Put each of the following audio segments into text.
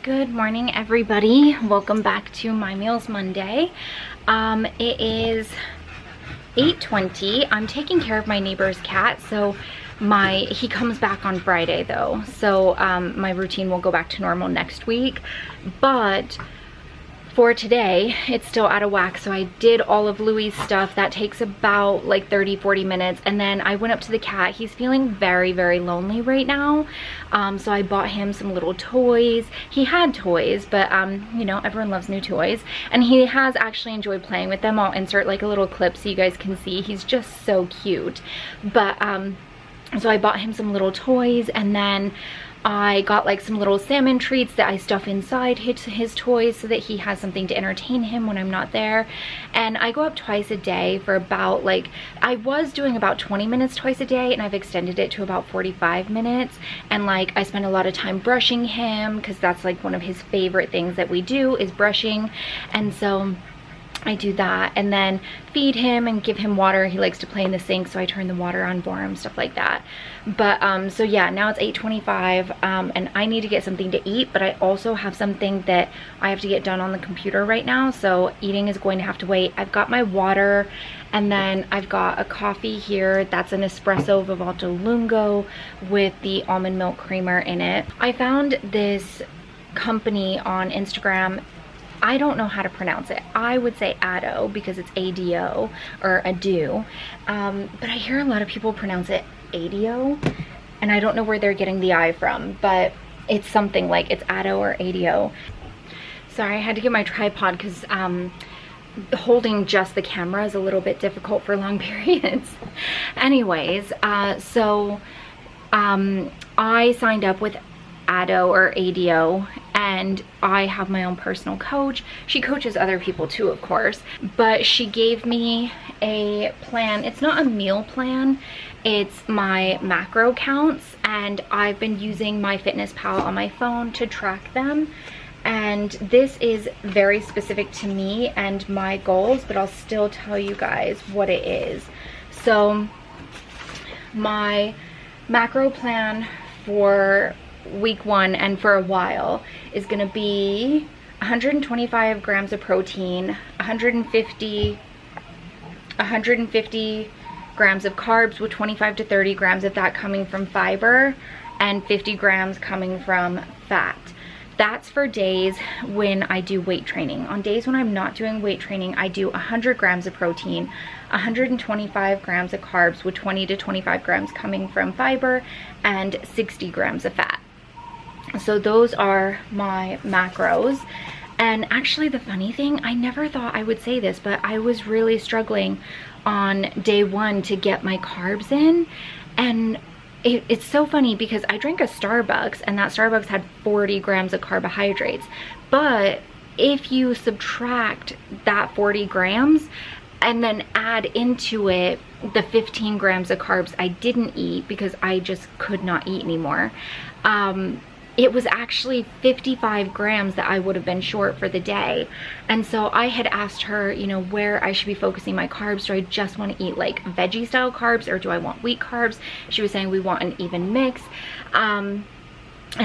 Good morning, everybody. Welcome back to My Meals Monday. It is 8:20. I'm taking care of my neighbor's cat, so he comes back on Friday though, so my routine will go back to normal next week. But for today, it's still out of whack, so I did all of Louis' stuff. That takes about like 30-40 minutes, and then I went up to the cat. He's feeling very lonely right now, so I bought him some little toys. He had toys, but you know, everyone loves new toys, and he has actually enjoyed playing with them. I'll insert like a little clip so you guys can see. He's just so cute. But so I bought him some little toys, and then I got like some little salmon treats that I stuff inside his toys so that he has something to entertain him when I'm not there. And I go up twice a day for about like, I was doing about 20 minutes twice a day, and I've extended it to about 45 minutes. And like, I spend a lot of time brushing him because that's like one of his favorite things that we do is brushing. And so I do that, and then feed him and give him water. He likes to play in the sink, so I turn the water on for him, stuff like that. But so yeah, now it's 8:25, and I need to get something to eat, but I also have something that I have to get done on the computer right now, so eating is going to have to wait. I've got my water, and then I've got a coffee here. That's an espresso Vivato Lungo with the almond milk creamer in it. I found this company on Instagram. I don't know how to pronounce it. I would say Ado because it's ADO or Ado, but I hear a lot of people pronounce it ADO, and I don't know where they're getting the I from, but it's something like it's Ado or ADO. Sorry, I had to get my tripod because holding just the camera is a little bit difficult for long periods. Anyways, so I signed up with Ado or ADO, and I have my own personal coach. She coaches other people too, of course, but she gave me a plan. It's not a meal plan, it's my macro counts, and I've been using MyFitnessPal on my phone to track them. And this is very specific to me and my goals, but I'll still tell you guys what it is. So my macro plan for week 1 and for a while is going to be 125 grams of protein, 150 grams of carbs, with 25 to 30 grams of that coming from fiber and 50 grams coming from fat. That's for days when I do weight training. On days when I'm not doing weight training, I do 100 grams of protein, 125 grams of carbs, with 20 to 25 grams coming from fiber and 60 grams of fat. So those are my macros. And actually, the funny thing, I never thought I would say this, but I was really struggling on day 1 to get my carbs in. And it's so funny because I drank a Starbucks, and that Starbucks had 40 grams of carbohydrates. But if you subtract that 40 grams and then add into it the 15 grams of carbs I didn't eat because I just could not eat anymore, it was actually 55 grams that I would have been short for the day. And so I had asked her, you know, where I should be focusing my carbs. Do I just want to eat like veggie style carbs, or do I want wheat carbs? She was saying we want an even mix. And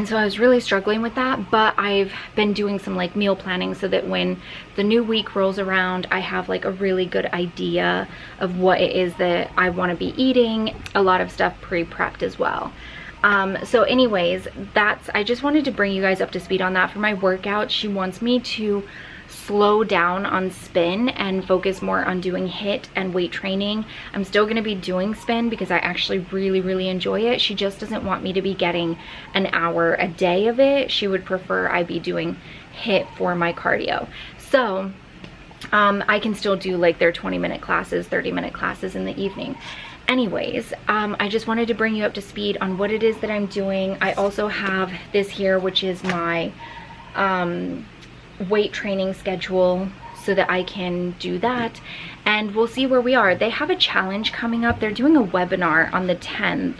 so I was really struggling with that, but I've been doing some like meal planning so that when the new week rolls around, I have like a really good idea of what it is that I want to be eating. A lot of stuff pre-prepped as well. So anyways, I just wanted to bring you guys up to speed on that. For my workout, she wants me to slow down on spin and focus more on doing HIIT and weight training. I'm still going to be doing spin because I actually really enjoy it. She just doesn't want me to be getting an hour a day of it. She would prefer I be doing HIIT for my cardio. So I can still do like their 20-minute classes, 30-minute classes in the evening. Anyways, I just wanted to bring you up to speed on what it is that I'm doing. I also have this here, which is my weight training schedule so that I can do that, and we'll see where we are. They have a challenge coming up. They're doing a webinar on the 10th.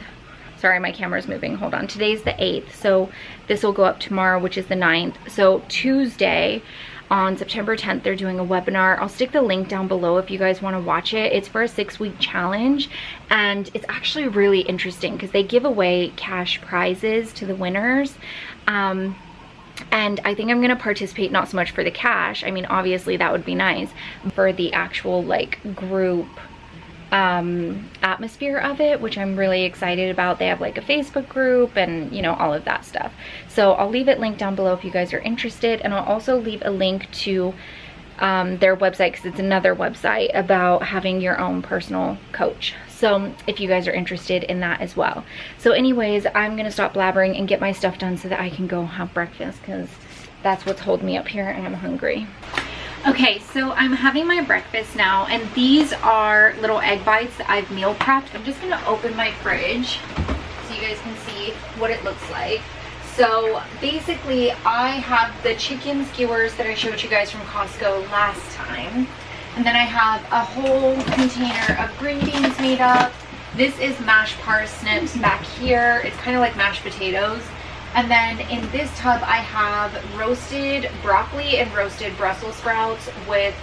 Sorry, my camera's moving. Hold on. Today's the 8th, so this will go up tomorrow, which is the 9th. So Tuesday, on September 10th, they're doing a webinar. I'll stick the link down below if you guys want to watch it. It's for a 6-week challenge, and it's actually really interesting because they give away cash prizes to the winners. And I think I'm gonna participate not so much for the cash. I mean, obviously that would be nice, for the actual like group atmosphere of it, which I'm really excited about. They have like a Facebook group and, you know, all of that stuff. So I'll leave it linked down below if you guys are interested, and I'll also leave a link to their website, because it's another website about having your own personal coach. So if you guys are interested in that as well. So anyways, I'm gonna stop blabbering and get my stuff done so that I can go have breakfast, because that's what's holding me up here and I'm hungry. Okay, so I'm having my breakfast now, and these are little egg bites that I've meal prepped. I'm just gonna open my fridge so you guys can see what it looks like. So basically, I have the chicken skewers that I showed you guys from Costco last time. And then I have a whole container of green beans made up. This is mashed parsnips back here. It's kind of like mashed potatoes. And then in this tub, I have roasted broccoli and roasted Brussels sprouts with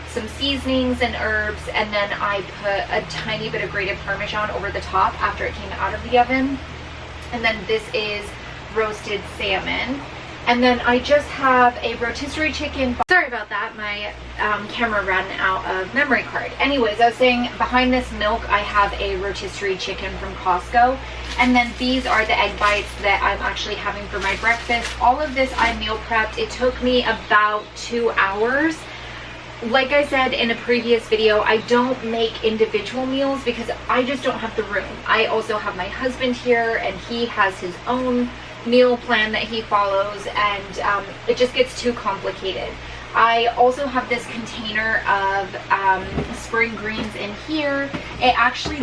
some seasonings and herbs. And then I put a tiny bit of grated Parmesan over the top after it came out of the oven. And then this is roasted salmon. And then I just have a rotisserie chicken. Sorry about that, my camera ran out of memory card. Anyways, I was saying, behind this milk I have a rotisserie chicken from Costco. And then these are the egg bites that I'm actually having for my breakfast. All of this I meal prepped. It took me about 2 hours. Like I said in a previous video, I don't make individual meals because I just don't have the room. I also have my husband here, and he has his own meal plan that he follows, and it just gets too complicated. I also have this container of spring greens in here.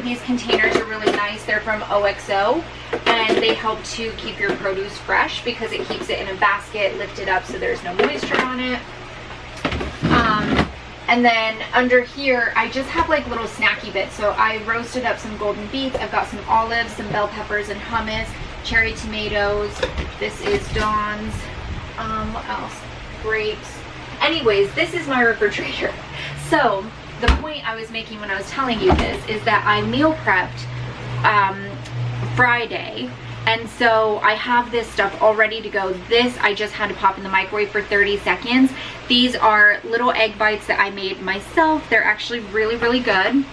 These containers are really nice. They're from OXO, and they help to keep your produce fresh because it keeps it in a basket lifted up so there's no moisture on it. And then under here, I just have like little snacky bits. So I roasted up some golden beets. I've got some olives, some bell peppers and hummus, cherry tomatoes. This is Dawn's. What else? Grapes. Anyways, this is my refrigerator. So the point I was making when I was telling you this is that I meal prepped Friday. And so I have this stuff all ready to go. This I just had to pop in the microwave for 30 seconds. These are little egg bites that I made myself. They're actually really, really good.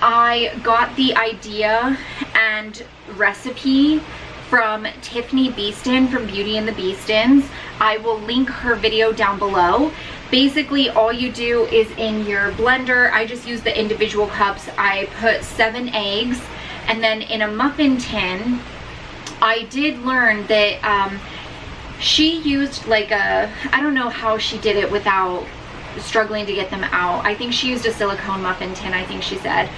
I got the idea and recipe from Tiffany Beeston from Beauty and the Beestons. I will link her video down below. Basically, all you do is in your blender, I just use the individual cups. I put 7 eggs. And then in a muffin tin, I did learn that she used like I don't know how she did it without struggling to get them out. I think she used a silicone muffin tin, I think she said.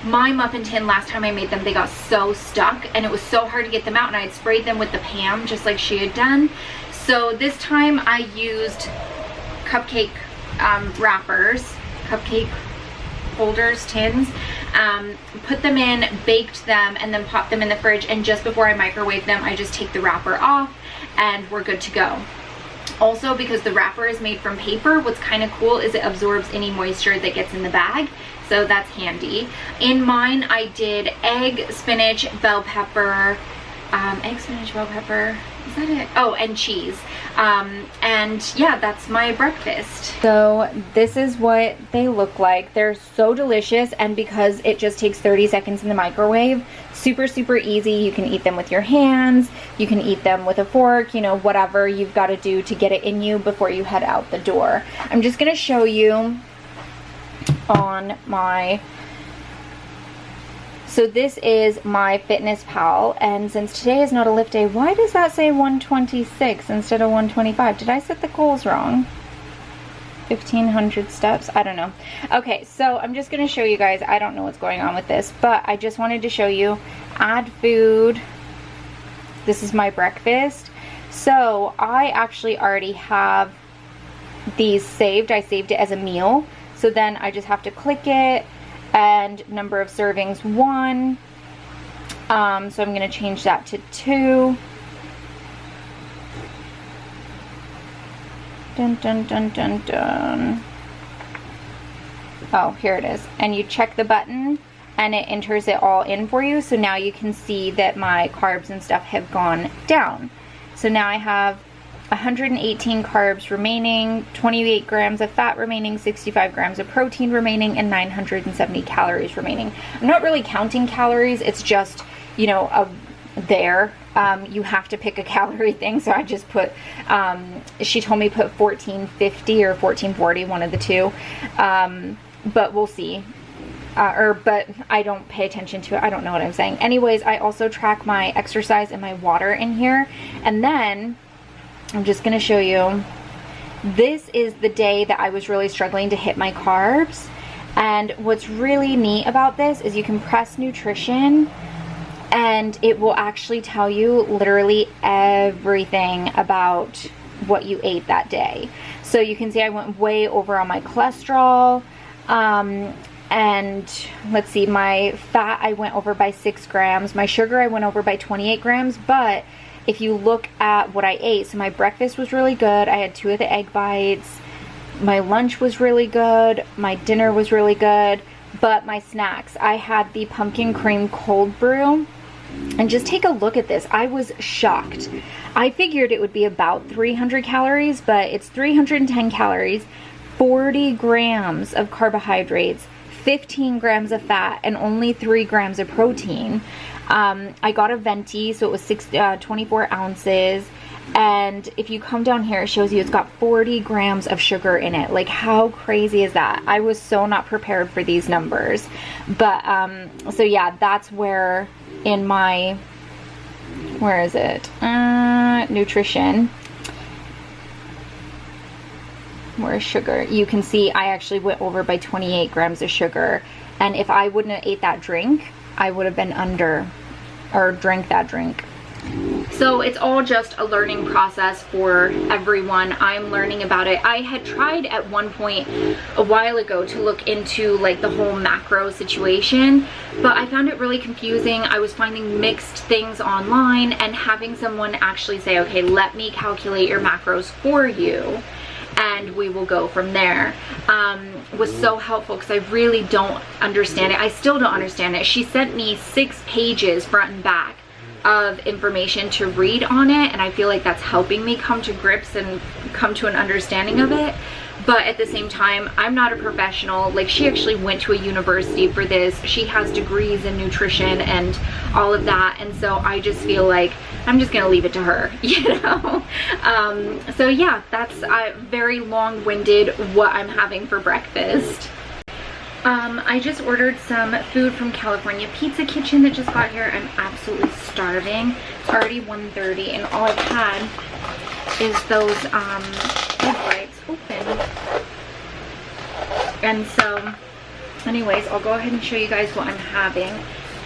My muffin tin, last time I made them, they got so stuck and it was so hard to get them out, and I had sprayed them with the Pam just like she had done. So this time I used cupcake wrappers, cupcake holders, tins, put them in, baked them, and then popped them in the fridge, and just before I microwave them, I just take the wrapper off and we're good to go. Also, because the wrapper is made from paper, what's kind of cool is it absorbs any moisture that gets in the bag, so that's handy. In mine, I did egg, spinach, bell pepper, egg, spinach, bell pepper, is that it? Oh, and cheese. And yeah, that's my breakfast. So this is what they look like. They're so delicious, and because it just takes 30 seconds in the microwave, super, super easy. You can eat them with your hands, you can eat them with a fork, you know, whatever you've got to do to get it in you before you head out the door. I'm just going to show you on my... So this is MyFitnessPal, and since today is not a lift day, why does that say 126 instead of 125? Did I set the goals wrong? 1,500 steps? I don't know. Okay, so I'm just going to show you guys. I don't know what's going on with this, but I just wanted to show you. Add food. This is my breakfast. So I actually already have these saved. I saved it as a meal. So then I just have to click it. And number of servings, 1. So I'm going to change that to 2. Dun, dun, dun, dun, dun. Oh, here it is. And you check the button and it enters it all in for you. So now you can see that my carbs and stuff have gone down. So now I have 118 carbs remaining, 28 grams of fat remaining, 65 grams of protein remaining, and 970 calories remaining. I'm not really counting calories, it's just, you know, there. You have to pick a calorie thing, so I just put, she told me put 1450 or 1440, one of the two, but we'll see. But I don't pay attention to it. I don't know what I'm saying. Anyways, I also track my exercise and my water in here, and then I'm just gonna show you, this is the day that I was really struggling to hit my carbs. And what's really neat about this is you can press nutrition and it will actually tell you literally everything about what you ate that day. So you can see I went way over on my cholesterol, and let's see, my fat I went over by 6 grams, my sugar I went over by 28 grams, but if you look at what I ate, so my breakfast was really good. I had 2 of the egg bites. My lunch was really good. My dinner was really good. But my snacks, I had the pumpkin cream cold brew. And just take a look at this. I was shocked. I figured it would be about 300 calories, but it's 310 calories, 40 grams of carbohydrates, 15 grams of fat, and only 3 grams of protein. I got a venti, so it was 24 ounces, and if you come down here, it shows you it's got 40 grams of sugar in it. Like, how crazy is that? I was so not prepared for these numbers. But so yeah, that's where in my, where is it, nutrition, where's sugar, you can see I actually went over by 28 grams of sugar. And if I wouldn't have ate that drink, I would have been under, or drank that drink. So it's all just a learning process for everyone. I'm learning about it. I had tried at one point a while ago to look into like the whole macro situation, but I found it really confusing. I was finding mixed things online, and having someone actually say, okay, let me calculate your macros for you and we will go from there, was so helpful, because I really don't understand it. I still don't understand it. She sent me 6 pages front and back of information to read on it, and I feel like that's helping me come to grips and come to an understanding of it. But at the same time, I'm not a professional. Like, she actually went to a university for this. She has degrees in nutrition and all of that, and so I just feel like I'm just gonna leave it to her, you know? So yeah, that's very long-winded what I'm having for breakfast. I just ordered some food from California Pizza Kitchen that just got here. I'm absolutely starving. It's already 1:30, and all I've had is those egg whites open. And so anyways, I'll go ahead and show you guys what I'm having,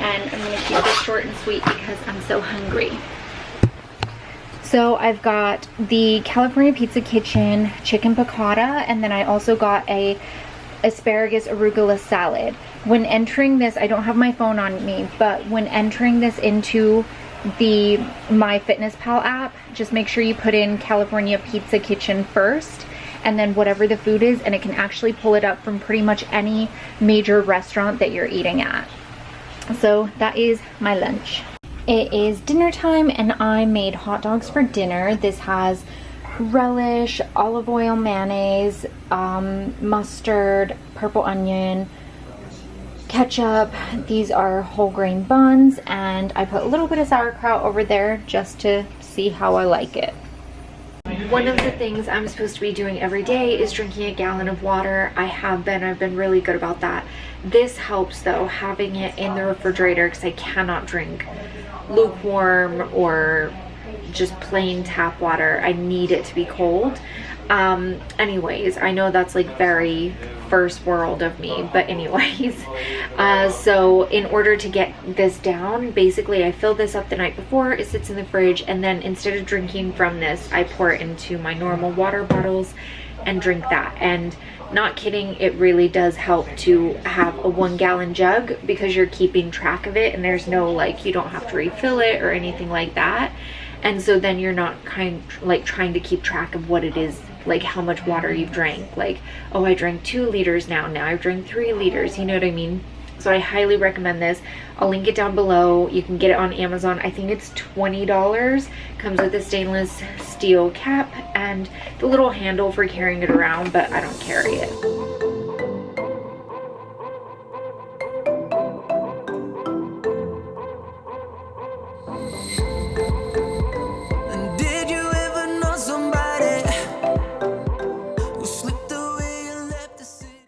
and I'm gonna keep this short and sweet because I'm so hungry. So I've got the California Pizza Kitchen chicken piccata, and then I also got a asparagus arugula salad. When entering this, I don't have my phone on me, but when entering this into the MyFitnessPal app, just make sure you put in California Pizza Kitchen first, and then whatever the food is, and it can actually pull it up from pretty much any major restaurant that you're eating at. So that is my lunch. It is dinner time, and I made hot dogs for dinner. This has relish, olive oil, mayonnaise, mustard, purple onion, ketchup. These are whole grain buns, and I put a little bit of sauerkraut over there just to see how I like it. One of the things I'm supposed to be doing every day is drinking a gallon of water. I've been really good about that. This helps though, having it in the refrigerator, because I cannot drink lukewarm or just plain tap water. I need it to be cold. Anyways, I know that's like very first world of me, but anyways, so in order to get this down, basically I fill this up the night before, it sits in the fridge, and then instead of drinking from this, I pour it into my normal water bottles and drink that. And not kidding, it really does help to have a 1-gallon jug, because you're keeping track of it, and there's no, like, you don't have to refill it or anything like that. And so then you're not trying to keep track of what it is, like how much water you've drank. Like, oh, I drank 2 liters now I've drank 3 liters, you know what I mean? So I highly recommend this. I'll link it down below. You can get it on Amazon. I think it's $20. Comes with a stainless steel cap and the little handle for carrying it around, but I don't carry it.